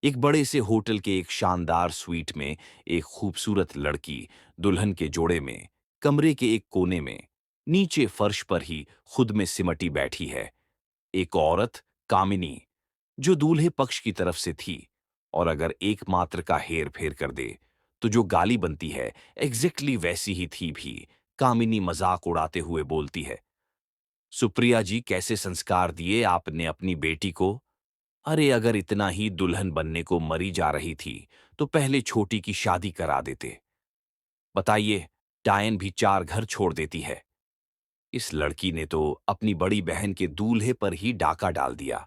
एक बड़े से होटल के एक शानदार स्वीट में एक खूबसूरत लड़की दुल्हन के जोड़े में कमरे के एक कोने में नीचे फर्श पर ही खुद में सिमटी बैठी है। एक औरत, कामिनी, जो दूल्हे पक्ष की तरफ से थी, और अगर एकमात्र का हेर फेर कर दे तो जो गाली बनती है एग्जैक्टली वैसी ही थी भी। कामिनी मजाक उड़ाते हुए बोलती है, सुप्रिया जी, कैसे संस्कार दिए आपने अपनी बेटी को। अरे अगर इतना ही दुल्हन बनने को मरी जा रही थी तो पहले छोटी की शादी करा देते। बताइए, डायन भी 4 घर छोड़ देती है। इस लड़की ने तो अपनी बड़ी बहन के दूल्हे पर ही डाका डाल दिया।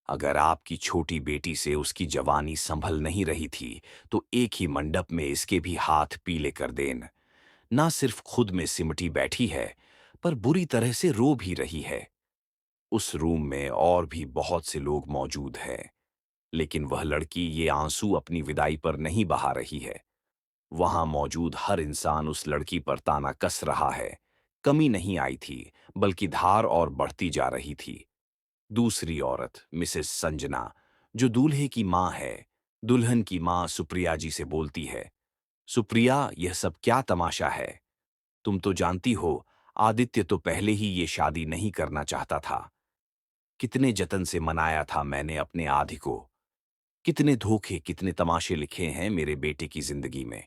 अगर आपकी छोटी बेटी से उसकी जवानी संभल नहीं रही थी तो एक ही मंडप में इसके भी हाथ पीले कर देन। ना सिर्फ खुद में सिमटी बैठी है, पर बुरी तरह से रो भी रही है। उस रूम में और भी बहुत से लोग मौजूद हैं, लेकिन वह लड़की ये आंसू अपनी विदाई पर नहीं बहा रही है। वहां मौजूद हर इंसान उस लड़की पर ताना कस रहा है। कमी नहीं आई थी, बल्कि धार और बढ़ती जा रही थी। दूसरी औरत, मिसेस संजना, जो दूल्हे की मां है, दुल्हन की मां सुप्रिया जी से बोलती है, सुप्रिया, यह सब क्या तमाशा है। तुम तो जानती हो, आदित्य तो पहले ही ये शादी नहीं करना चाहता था। कितने जतन से मनाया था मैंने अपने आधि को। कितने धोखे, कितने तमाशे लिखे हैं मेरे बेटे की जिंदगी में।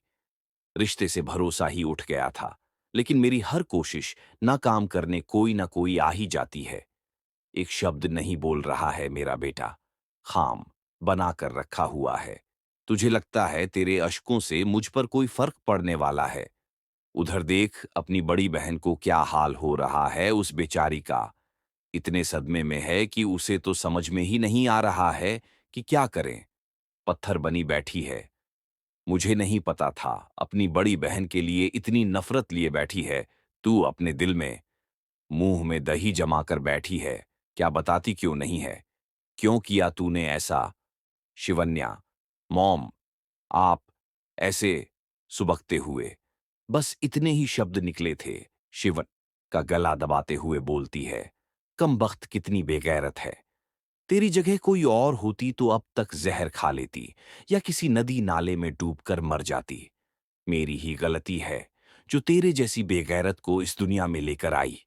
रिश्ते से भरोसा ही उठ गया था, लेकिन मेरी हर कोशिश नाकाम करने कोई ना कोई आ ही जाती है। एक शब्द नहीं बोल रहा है मेरा बेटा, खाम बना कर रखा हुआ है। तुझे लगता है तेरे अश्कों से मुझ पर कोई फर्क पड़ने वाला है। उधर देख, अपनी बड़ी बहन को क्या हाल हो रहा है उस बेचारी का। इतने सदमे में है कि उसे तो समझ में ही नहीं आ रहा है कि क्या करें। पत्थर बनी बैठी है। मुझे नहीं पता था अपनी बड़ी बहन के लिए इतनी नफरत लिए बैठी है। तू अपने दिल में, मुंह में दही जमा कर बैठी है। क्या बताती क्यों नहीं है? क्यों किया तूने ऐसा? शिवन्या, मॉम, आप, ऐसे सुबकते हुए बस इतने ही शब्द निकले थे। शिवन का गला दबाते हुए बोलती है, कमबख्त कितनी बेगैरत है। तेरी जगह कोई और होती तो अब तक जहर खा लेती या किसी नदी नाले में डूबकर मर जाती। मेरी ही गलती है जो तेरे जैसी बेगैरत को इस दुनिया में लेकर आई।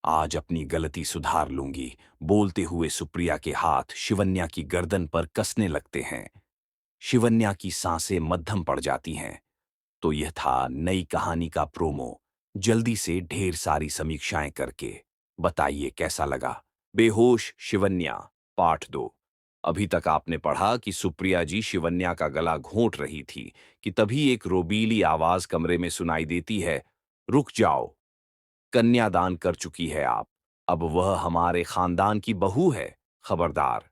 आज अपनी गलती सुधार लूंगी। बोलते हुए सुप्रिया के हाथ शिवन्या की गर्दन पर कसने लगते हैं। शिवन्या की सांसें मद्धम पड़ जाती हैं। तो यह था नई कहानी का प्रोमो। जल्दी से ढेर सारी समीक्षाएं करके बताइए कैसा लगा। बेहोश शिवन्या, पाठ 2। अभी तक आपने पढ़ा कि सुप्रिया जी शिवन्या का गला घोंट रही थी कि तभी एक रोबीली आवाज कमरे में सुनाई देती है, रुक जाओ, कन्यादान कर चुकी है आप, अब वह हमारे खानदान की बहू है, खबरदार।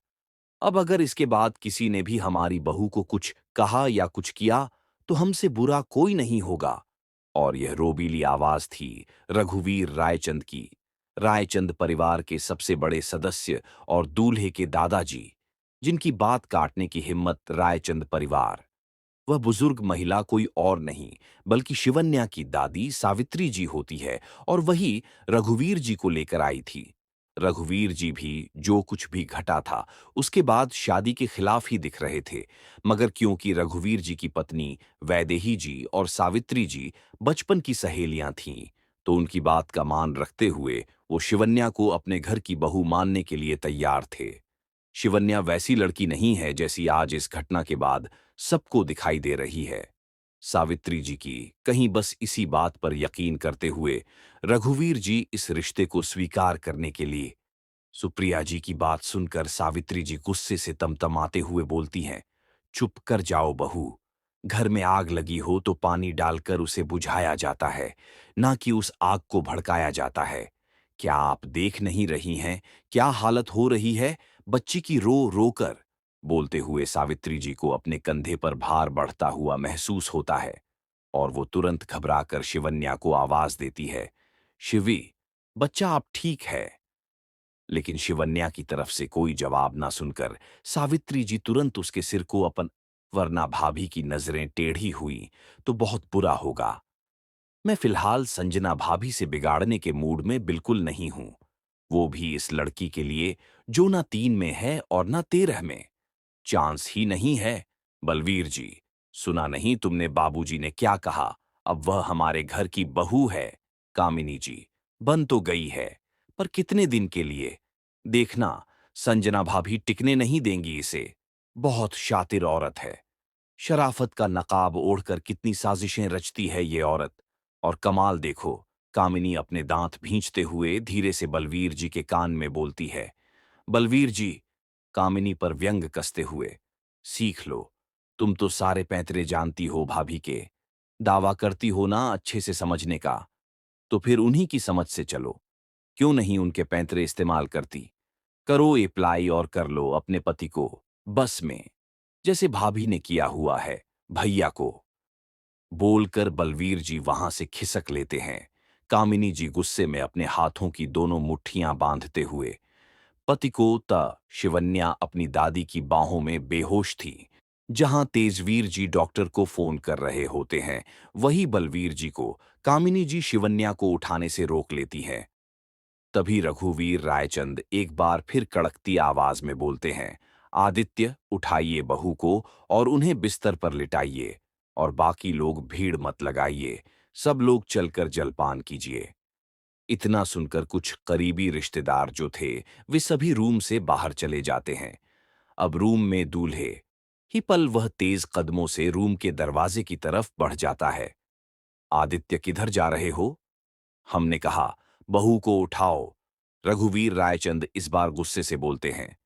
अब अगर इसके बाद किसी ने भी हमारी बहू को कुछ कहा या कुछ किया तो हमसे बुरा कोई नहीं होगा। और यह रोबीली आवाज थी रघुवीर रायचंद की, रायचंद परिवार के सबसे बड़े सदस्य और दूल्हे के दादाजी, जिनकी बात काटने की हिम्मत रायचंद परिवार। वह बुजुर्ग महिला कोई और नहीं बल्कि शिवन्या की दादी सावित्री जी होती है, और वही रघुवीर जी को लेकर आई थी। रघुवीर जी भी जो कुछ भी घटा था उसके बाद शादी के खिलाफ ही दिख रहे थे, मगर क्योंकि रघुवीर जी की पत्नी वैदेही जी और सावित्री जी बचपन की सहेलियां थीं, तो उनकी बात का मान रखते हुए वो शिवन्या को अपने घर की बहू मानने के लिए तैयार थे। शिवन्या वैसी लड़की नहीं है जैसी आज इस घटना के बाद सबको दिखाई दे रही है। सावित्री जी की कहीं बस इसी बात पर यकीन करते हुए रघुवीर जी इस रिश्ते को स्वीकार करने के लिए। सुप्रिया जी की बात सुनकर सावित्री जी गुस्से से तमतमाते हुए बोलती हैं, चुप कर जाओ बहू। घर में आग लगी हो तो पानी डालकर उसे बुझाया जाता है, ना कि उस आग को भड़काया जाता है। क्या आप देख नहीं रही हैं क्या हालत हो रही है बच्ची की रो रो कर। बोलते हुए सावित्री जी को अपने कंधे पर भार बढ़ता हुआ महसूस होता है, और वो तुरंत घबराकर शिवन्या को आवाज देती है, शिवी, बच्चा आप ठीक है। लेकिन शिवन्या की तरफ से कोई जवाब ना सुनकर सावित्री जी तुरंत उसके सिर को अपन, वरना भाभी की नजरें टेढ़ी हुई तो बहुत बुरा होगा। मैं फिलहाल संजना भाभी से बिगाड़ने के मूड में बिल्कुल नहीं हूं, वो भी इस लड़की के लिए जो ना 3 में है और ना 13 में। चांस ही नहीं है। बलवीर जी, सुना नहीं तुमने बाबूजी ने क्या कहा? अब वह हमारे घर की बहू है। कामिनी जी, बन तो गई है, पर कितने दिन के लिए? देखना, संजना भाभी टिकने नहीं देंगी इसे। बहुत शातिर औरत है। शराफत का नकाब ओढ़कर कितनी साजिशें रचती है ये औरत। और कमाल देखो, कामिनी अपने दांत भींचते हुए धीरे से बलवीर जी के कान में बोलती है। बलवीर जी, कामिनी पर व्यंग कसते हुए, सीख लो। तुम तो सारे पैंतरे जानती हो भाभी के। दावा करती हो ना अच्छे से समझने का, तो फिर उन्हीं की समझ से चलो। क्यों नहीं उनके पैंतरे इस्तेमाल करती? करो अप्लाई और कर लो अपने पति को बस में, जैसे भाभी ने किया हुआ है भैया को। बोलकर बलवीर जी वहां से खिसक लेते हैं। कामिनी जी गुस्से में अपने हाथों की दोनों मुट्ठियां बांधते हुए। पति को त शिवन्या अपनी दादी की बाहों में बेहोश थी। जहां तेजवीर जी डॉक्टर को फोन कर रहे होते हैं, वही बलवीर जी को कामिनी जी शिवन्या को उठाने से रोक लेती हैं। तभी रघुवीर रायचंद एक बार फिर कड़कती आवाज में बोलते हैं, आदित्य, उठाइए बहू को और उन्हें बिस्तर पर लिटाइए। और बाकी लोग भीड़ मत लगाइए। सब लोग चलकर जलपान कीजिए। इतना सुनकर कुछ करीबी रिश्तेदार जो थे, वे सभी रूम से बाहर चले जाते हैं। अब रूम में दूल्हे ही पल वह तेज कदमों से रूम के दरवाजे की तरफ बढ़ जाता है। आदित्य, किधर जा रहे हो? हमने कहा, बहू को उठाओ। रघुवीर रायचंद इस बार गुस्से से बोलते हैं।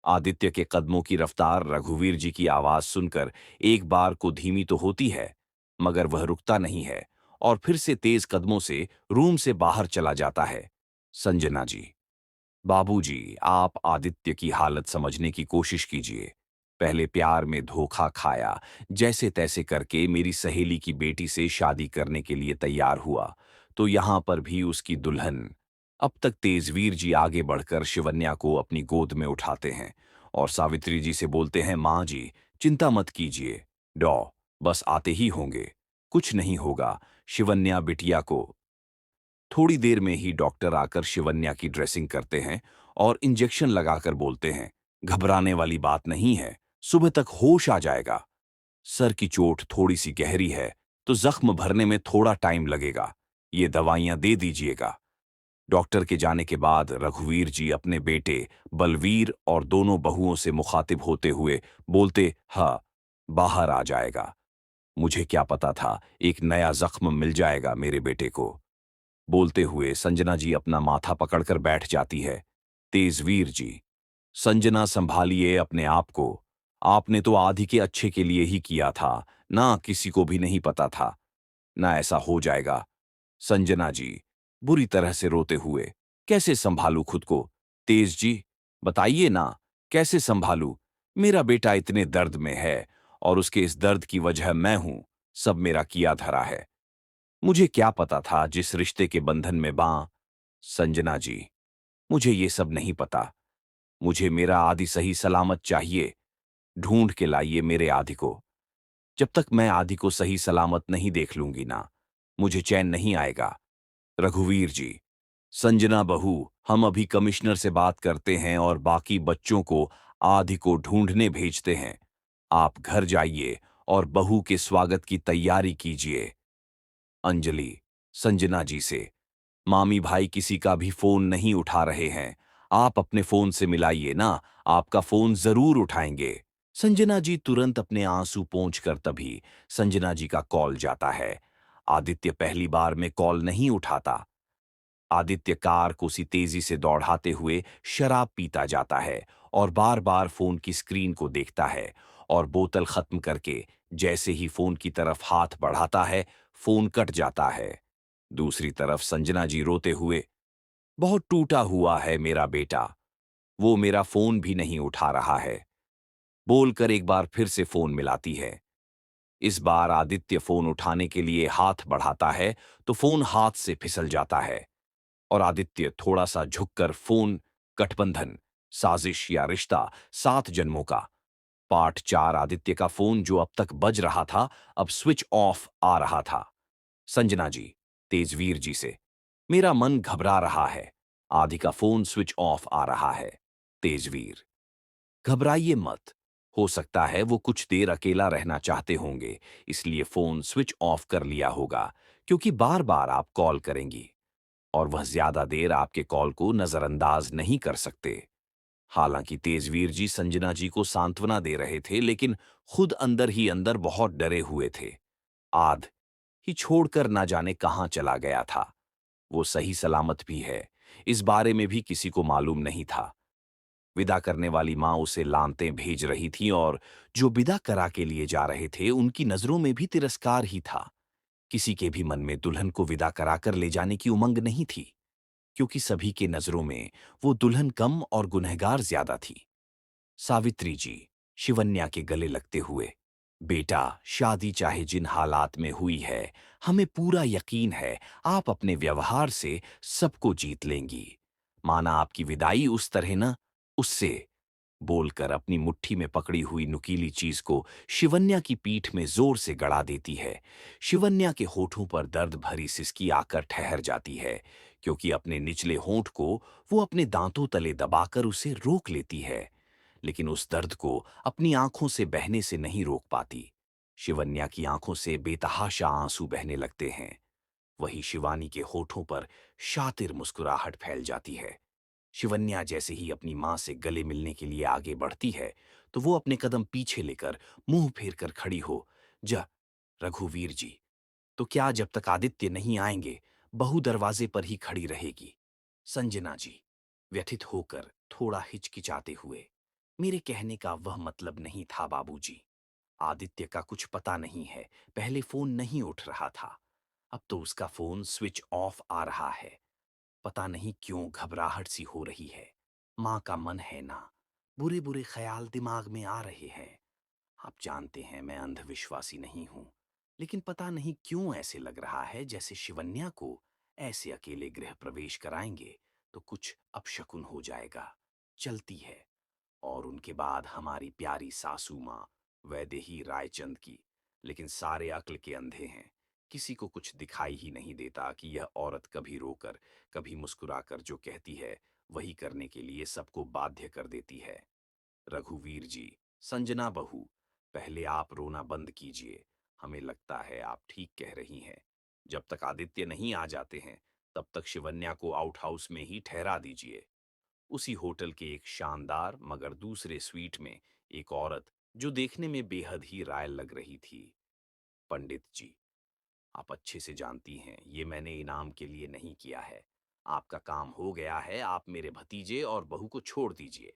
आदित्य के कदमों की रफ्तार रघुवीर जी की आवाज सुनकर एक बार को धीमी तो होती है, मगर वह रुकता नहीं है और फिर से तेज कदमों से रूम से बाहर चला जाता है। संजना जी, बाबूजी, आप आदित्य की हालत समझने की कोशिश कीजिए। पहले प्यार में धोखा खाया, जैसे तैसे करके मेरी सहेली की बेटी से शादी करने के लिए तैयार हुआ, तो यहां पर भी उसकी दुल्हन। अब तक तेजवीर जी आगे बढ़कर शिवन्या को अपनी गोद में उठाते हैं और सावित्री जी से बोलते हैं, माँ जी, चिंता मत कीजिए। डॉ बस आते ही होंगे, कुछ नहीं होगा। शिवन्या बिटिया को। थोड़ी देर में ही डॉक्टर आकर शिवन्या की ड्रेसिंग करते हैं और इंजेक्शन लगाकर बोलते हैं, घबराने वाली बात नहीं है, सुबह तक होश आ जाएगा। सर की चोट थोड़ी सी गहरी है, तो जख्म भरने में थोड़ा टाइम लगेगा। ये दवाइयां दे दीजिएगा। डॉक्टर के जाने के बाद रघुवीर जी अपने बेटे बलवीर और दोनों बहुओं से मुखातिब होते हुए बोलते, हाँ, बाहर आ जाएगा। मुझे क्या पता था एक नया जख्म मिल जाएगा मेरे बेटे को। बोलते हुए संजना जी अपना माथा पकड़कर बैठ जाती है। तेजवीर जी, संजना, संभालिए अपने आप को। आपने तो आदि के अच्छे के लिए ही किया था ना, किसी को भी नहीं पता था ना ऐसा हो जाएगा। संजना जी, बुरी तरह से रोते हुए, कैसे संभालूं खुद को? तेज जी, बताइए ना, कैसे संभालूं? मेरा बेटा इतने दर्द में है और उसके इस दर्द की वजह मैं हूं। सब मेरा किया धरा है। मुझे क्या पता था जिस रिश्ते के बंधन में बां। संजना जी, मुझे ये सब नहीं पता। मुझे मेरा आदि सही सलामत चाहिए। ढूंढ के लाइए मेरे आदि को। जब तक मैं आदि को सही सलामत नहीं देख लूंगी ना, मुझे चैन नहीं आएगा। रघुवीर जी, संजना बहू, हम अभी कमिश्नर से बात करते हैं और बाकी बच्चों को आदि को ढूंढने भेजते हैं। आप घर जाइए और बहू के स्वागत की तैयारी कीजिए। अंजलि, संजना जी से, मामी भाई किसी का भी फोन नहीं उठा रहे हैं। आप अपने फोन से मिलाइए ना, आपका फोन जरूर उठाएंगे। संजना जी तुरंत अपने आंसू पोंछ कर तभी संजना जी का कॉल जाता है। आदित्य पहली बार में कॉल नहीं उठाता। आदित्य कार को सी तेजी से दौड़ाते हुए शराब पीता जाता है और बार बार फोन की स्क्रीन को देखता है और बोतल खत्म करके जैसे ही फोन की तरफ हाथ बढ़ाता है, फोन कट जाता है। दूसरी तरफ संजना जी रोते हुए, बहुत टूटा हुआ है मेरा बेटा, वो मेरा फोन भी नहीं उठा रहा है, बोलकर एक बार फिर से फोन मिलाती है। इस बार आदित्य फोन उठाने के लिए हाथ बढ़ाता है तो फोन हाथ से फिसल जाता है और आदित्य थोड़ा सा झुककर फोन, गठबंधन, साजिश या रिश्ता, 7 जन्मों का, पार्ट 4। आदित्य का फोन जो अब तक बज रहा था, अब स्विच ऑफ आ रहा था। संजना जी, तेजवीर जी से, मेरा मन घबरा रहा है। आदि का फोन स्विच ऑफ आ रहा है। तेजवीर, घबराइए मत। हो सकता है वो कुछ देर अकेला रहना चाहते होंगे, इसलिए फोन स्विच ऑफ कर लिया होगा, क्योंकि बार बार आप कॉल करेंगी और वह ज्यादा देर आपके कॉल को नजरअंदाज नहीं कर सकते। हालांकि तेजवीर जी संजना जी को सांत्वना दे रहे थे, लेकिन खुद अंदर ही अंदर बहुत डरे हुए थे। आध ही छोड़कर ना जाने कहां चला गया था। वो सही सलामत भी है, इस बारे में भी किसी को मालूम नहीं था। विदा करने वाली माँ उसे लानतें भेज रही थी और जो विदा करा के लिए जा रहे थे उनकी नजरों में भी तिरस्कार ही था। किसी के भी मन में दुल्हन को विदा कराकर ले जाने की उमंग नहीं थी, क्योंकि सभी के नजरों में वो दुल्हन कम और गुनहगार ज्यादा थी। सावित्री जी शिवन्या के गले लगते हुए, बेटा, शादी चाहे जिन हालात में हुई है, हमें पूरा यकीन है आप अपने व्यवहार से सबको जीत लेंगी। माना आपकी विदाई उस तरह न, उससे बोलकर अपनी मुट्ठी में पकड़ी हुई नुकीली चीज को शिवन्या की पीठ में जोर से गड़ा देती है। शिवन्या के होठों पर दर्द भरी सिसकी आकर ठहर जाती है, क्योंकि अपने निचले होंठ को वो अपने दांतों तले दबाकर उसे रोक लेती है, लेकिन उस दर्द को अपनी आंखों से बहने से नहीं रोक पाती। शिवन्या की आंखों से बेतहाशा आंसू बहने लगते हैं। वही शिवानी के होठों पर शातिर मुस्कुराहट फैल जाती है। शिवन्या जैसे ही अपनी मां से गले मिलने के लिए आगे बढ़ती है, तो वो अपने कदम पीछे लेकर मुंह फेर कर खड़ी हो जा। रघुवीर जी, तो क्या जब तक आदित्य नहीं आएंगे बहू दरवाजे पर ही खड़ी रहेगी? संजना जी व्यथित होकर थोड़ा हिचकिचाते हुए, मेरे कहने का वह मतलब नहीं था बाबूजी। आदित्य का कुछ पता नहीं है, पहले फोन नहीं उठ रहा था, अब तो उसका फोन स्विच ऑफ आ रहा है। पता नहीं क्यों घबराहट सी हो रही है। माँ का मन है ना, बुरे बुरे ख्याल दिमाग में आ रहे हैं। आप जानते हैं मैं अंधविश्वासी नहीं हूं, लेकिन पता नहीं क्यों ऐसे लग रहा है जैसे शिवन्या को ऐसे अकेले गृह प्रवेश कराएंगे तो कुछ अपशकुन हो जाएगा। चलती है। और उनके बाद हमारी प्यारी सासू माँ वैदेही रायचंद की। लेकिन सारे अक्ल के अंधे हैं, किसी को कुछ दिखाई ही नहीं देता कि यह औरत कभी रोकर कभी मुस्कुराकर जो कहती है वही करने के लिए सबको बाध्य कर देती है। रघुवीर जी, संजना बहू, पहले आप रोना बंद कीजिए। हमें लगता है आप ठीक कह रही हैं। जब तक आदित्य नहीं आ जाते हैं तब तक शिवन्या को आउट हाउस में ही ठहरा दीजिए। उसी होटल के एक शानदार मगर दूसरे स्वीट में एक औरत जो देखने में बेहद ही रायल लग रही थी। पंडित जी, आप अच्छे से जानती हैं ये मैंने इनाम के लिए नहीं किया है। आपका काम हो गया है, आप मेरे भतीजे और बहू को छोड़ दीजिए।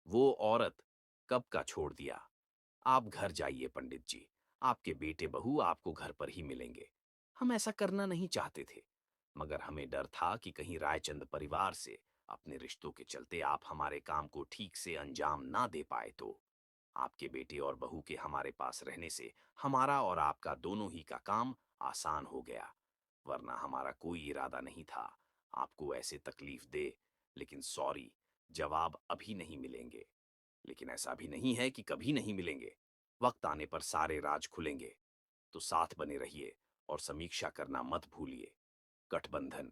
वो औरत कब का छोड़ दिया। आप घर जाइए पंडित जी, आपके बेटे बहू आपको घर पर ही मिलेंगे। हम ऐसा करना नहीं चाहते थे, मगर हमें डर था कि कहीं रायचंद परिवार से अपने रिश्तों के चलते आप हमारे काम को ठीक से अंजाम ना दे पाए तो। आपके बेटे और बहू के हमारे पास रहने से हमारा और आपका दोनों ही का काम आसान हो गया, वरना हमारा कोई इरादा नहीं था आपको ऐसे तकलीफ दे। लेकिन सॉरी, जवाब अभी नहीं मिलेंगे। लेकिन ऐसा भी नहीं है कि कभी नहीं मिलेंगे। वक्त आने पर सारे राज खुलेंगे। तो साथ बने रहिए और समीक्षा करना मत भूलिए। गठबंधन,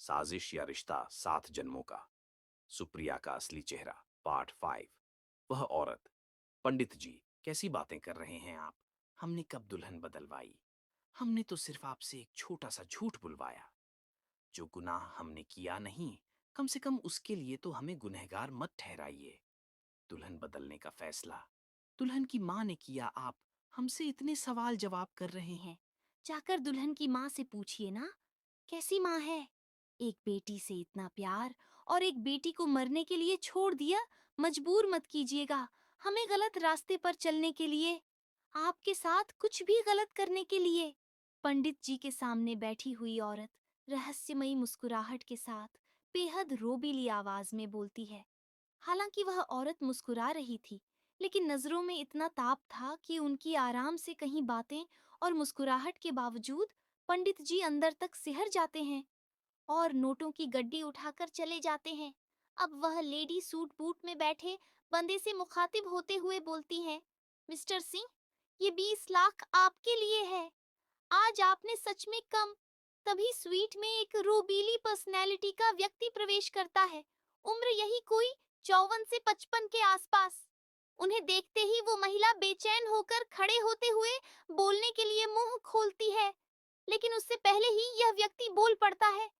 साजिश या रिश्ता 7 जन्मों का। सुप्रिया का असली चेहरा, पार्ट 5। वह औरत। पंडित जी, कैसी बातें कर रहे हैं आप? हमने कब दुल्हन बदलवाई? हमने तो सिर्फ आपसे एक छोटा सा झूठ बुलवाया। जो गुनाह हमने किया नहीं, कम से कम उसके लिए तो हमें गुनहगार मत ठहराइए। दुल्हन बदलने का फैसला दुल्हन की माँ ने किया, आप हमसे इतने सवाल जवाब कर रहे हैं। जाकर दुल्हन की माँ से पूछिए ना, कैसी माँ है? एक बेटी से इतना प्यार और एक बेटी को मरने के लिए छोड़ दिया। मजबूर मत कीजिएगा हमें गलत रास्ते पर चलने के लिए, आपके साथ कुछ भी गलत करने के लिए। पंडित जी के सामने बैठी हुई औरत रहस्यमयी मुस्कुराहट के साथ बेहद रोबीली आवाज में बोलती है। हालांकि वह औरत मुस्कुरा रही थी, लेकिन नजरों में इतना ताप था कि उनकी आराम से कहीं बातें और मुस्कुराहट के बावजूद पंडित जी अंदर तक सिहर जाते हैं और नोटों की गड्डी उठाकर चले जाते हैं। अब वह लेडी सूट बूट में बैठे बंदे से मुखातिब होते हुए बोलती हैं, मिस्टर सिंह, ये 20 लाख आपके लिए है। आज आपने सच में कम। तभी स्वीट में एक रूबीली पर्सनैलिटी का व्यक्ति प्रवेश करता है। उम्र यही कोई 54 से 55 के आसपास। उन्हें देखते ही वो महिला बेचैन होकर खड़े होते हुए बोलने के लिए मुंह खोलती है, लेकिन उससे पहले ही यह व्यक्ति बोल पड़ता है,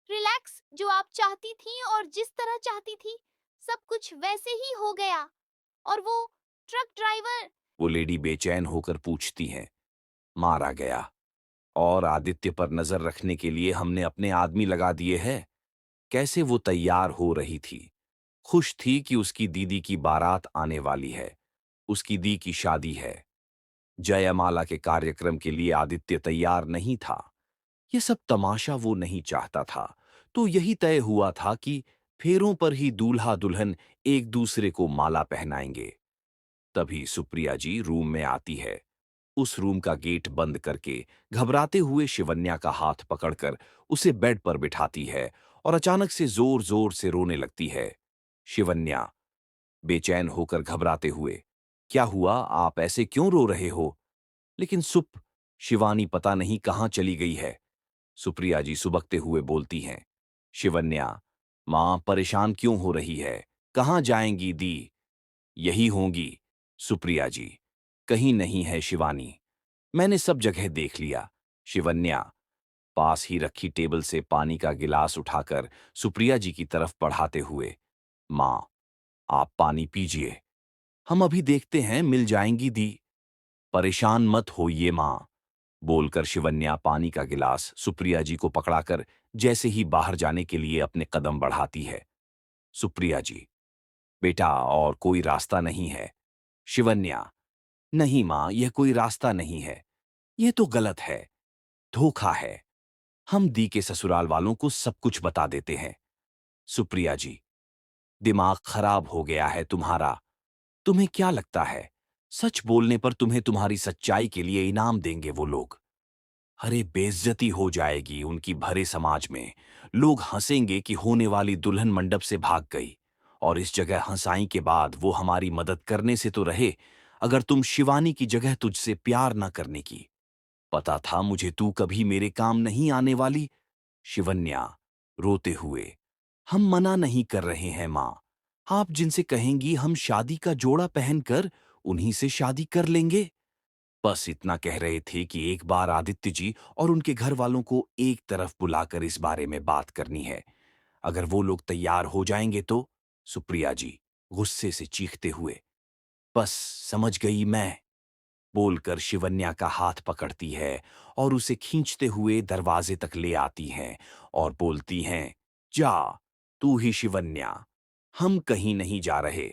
रिलैक्स, जो आप चाहती थी और जिस तरह चाहती थी, सब कुछ वैसे ही हो गया। और वो ट्रक ड्राइवर। वो लेडी बेचैन होकर पूछती है। मारा गया। और आदित्य पर नजर रखने के लिए हमने अपने आदमी लगा दिए हैं। कैसे वो तैयार हो रही थी। खुश थी कि उसकी दीदी की बारात आने वाली है। उसकी दी की शादी है। जयमाला के कार्यक्रम के लिए आदित्य तैयार नहीं था। ये सब तमाशा वो नहीं चाहता था। तो यही तय हुआ था कि फेरों पर ही दूल्हा दुल्हन एक दूसरे को माला पहनाएंगे। तभी सुप्रिया जी रूम में आती है। उस रूम का गेट बंद करके घबराते हुए शिवन्या का हाथ पकड़कर उसे बेड पर बिठाती है और अचानक से जोर जोर से रोने लगती है। शिवन्या बेचैन होकर घबराते हुए, क्या हुआ, आप ऐसे क्यों रो रहे हो? लेकिन शिवानी पता नहीं कहाँ चली गई है। सुप्रिया जी सुबकते हुए बोलती हैं। शिवन्या, मां परेशान क्यों हो रही है? कहाँ जाएंगी दी? यही होंगी। सुप्रिया जी, कहीं नहीं है शिवानी। मैंने सब जगह देख लिया। शिवन्या पास ही रखी टेबल से पानी का गिलास उठाकर सुप्रिया जी की तरफ बढ़ाते हुए, मां, आप पानी पीजिए। हम अभी देखते हैं, मिल जाएंगी दी। परेशान मत होइए मां। बोलकर शिवन्या पानी का गिलास सुप्रिया जी को पकड़ाकर जैसे ही बाहर जाने के लिए अपने कदम बढ़ाती है। सुप्रिया जी, बेटा और कोई रास्ता नहीं है। शिवन्या, नहीं मां, यह कोई रास्ता नहीं है। यह तो गलत है। धोखा है। हम दी के ससुराल वालों को सब कुछ बता देते हैं। सुप्रिया जी, दिमाग खराब हो गया है तुम्हारा। तुम्हें क्या लगता है, सच बोलने पर तुम्हें तुम्हारी सच्चाई के लिए इनाम देंगे वो लोग? अरे बेइज्जती हो जाएगी उनकी भरे समाज में। लोग हंसेंगे कि होने वाली दुल्हन मंडप से भाग गई। और इस जगह हंसाई के बाद वो हमारी मदद करने से तो रहे, अगर तुम शिवानी की जगह तुझसे प्यार न करने की। पता था मुझे तू कभी मेरे काम नहीं आने वाली। शिवन्या रोते हुए, हम मना नहीं कर रहे हैं मां। आप जिनसे कहेंगी हम शादी का जोड़ा पहनकर उन्हीं से शादी कर लेंगे। बस इतना कह रहे थे कि एक बार आदित्य जी और उनके घर वालों को एक तरफ बुलाकर इस बारे में बात करनी है। अगर वो लोग तैयार हो जाएंगे तो। सुप्रिया जी गुस्से से चीखते हुए, बस समझ गई मैं। बोलकर शिवन्या का हाथ पकड़ती है और उसे खींचते हुए दरवाजे तक ले आती हैं और बोलती हैं, जा, तू ही शिवन्या। हम कहीं नहीं जा रहे।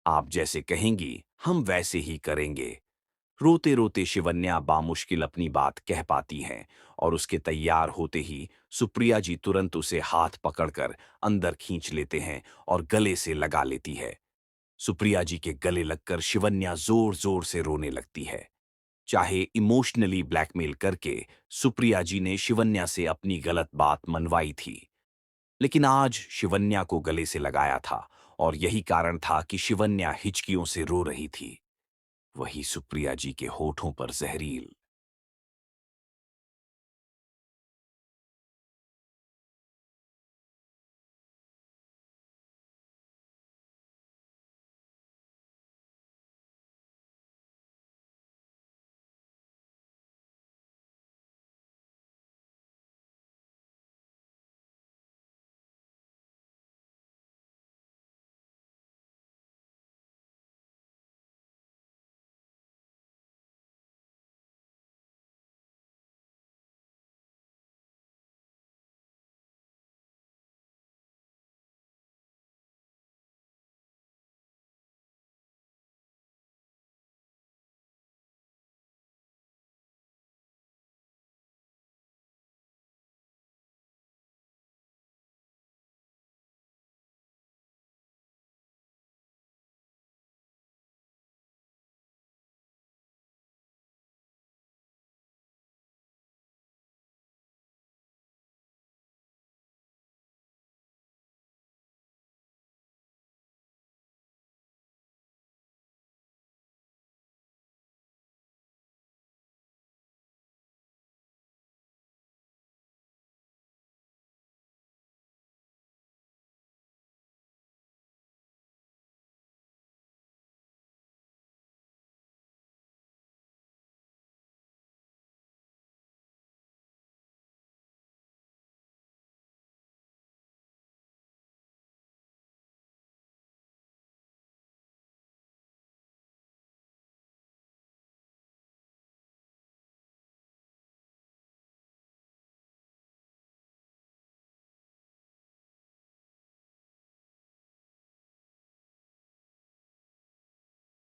आप जैसे कहेंगी हम वैसे ही करेंगे। रोते रोते शिवन्या बामुश्किल अपनी बात कह पाती हैं और उसके तैयार होते ही सुप्रिया जी तुरंत उसे हाथ पकड़कर अंदर खींच लेते हैं और गले से लगा लेती है। सुप्रिया जी के गले लगकर शिवन्या जोर जोर से रोने लगती है। चाहे इमोशनली ब्लैकमेल करके सुप्रिया जी ने शिवन्या से अपनी गलत बात मनवाई थी, लेकिन आज शिवन्या को गले से लगाया था और यही कारण था कि शिवन्या हिचकियों से रो रही थी। वही सुप्रिया जी के होठों पर जहरील